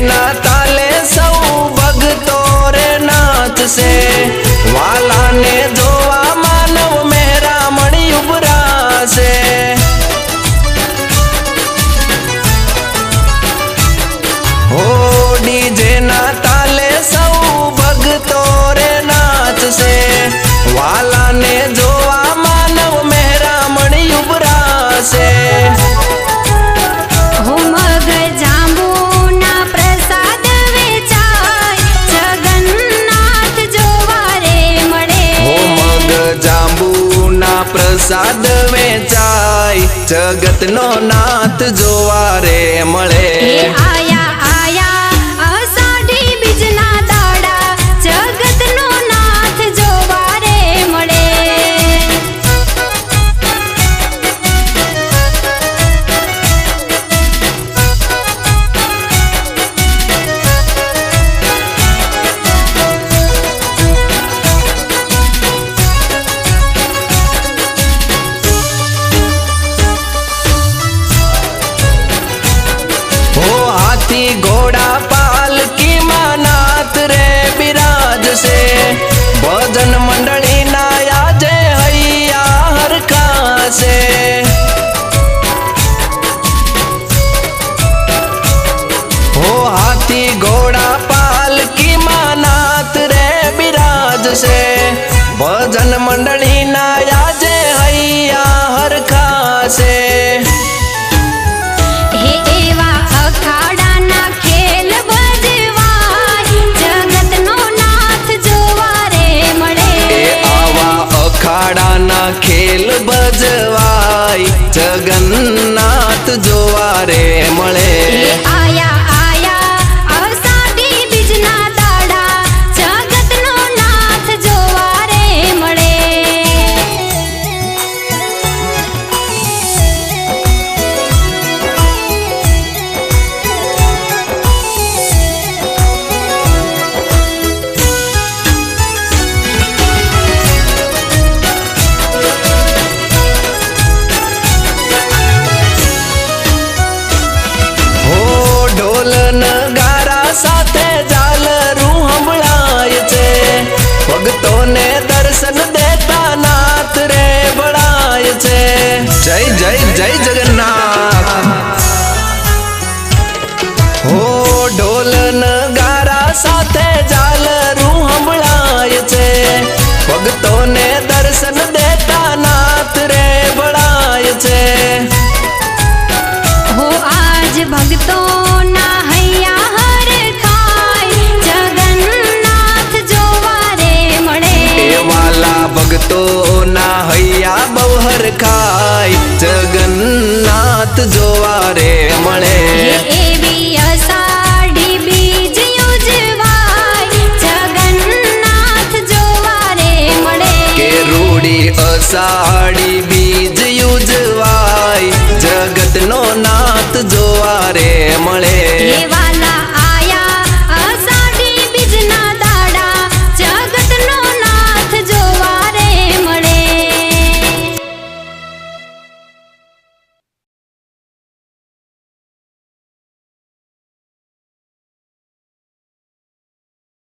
ना ताले सौ भगतो रे नाथ से वाला ने जोवा मानव मेरा मणि उबरा से। हो डीजे ना ताले सौ भगतो रे नाथ से वाला ने जोवा मानव मेरा मणि उबरा से। प्रसाद वेचाय जगत नो नाथ जोवा रे मळे। आया आया आषाढ़ी बीजना दाड़ा जगत नो नाथ जोवा रे मळे। घोड़ा पालकी मानाथ रे बिराज से भजन मंडली नाया जय हैया हरखा से। हो हाथी घोड़ा पालकी मानाथ रे बिराज से भजन मंडली नाया जय हैया हरखा से। खेल बजवाय जगन्नाथ जोवा रे मळे। आया आया आषाढ़ी बीजना दाड़ा जगत नो नाथ जोवा रे मळे। साथे झालरू हंभळाय छे भगतों ने दर्शन देता नाथ रे बड़ाय छे। जय जय जय जगन्नाथ। हो ढोल नगारा साथे झालरू हंभळाय छे भगतों ने दर्शन देता नाथ रे बड़ाय छे। हो आज भगतों ना हैया भगतो ना हैया बहुहर खाय जगन्नाथ जोवा रे मळे। एवी आषाढ़ी बीज उजवाय जगन्नाथ जोवा रे मळे। के रूड़ी आषाढ़ी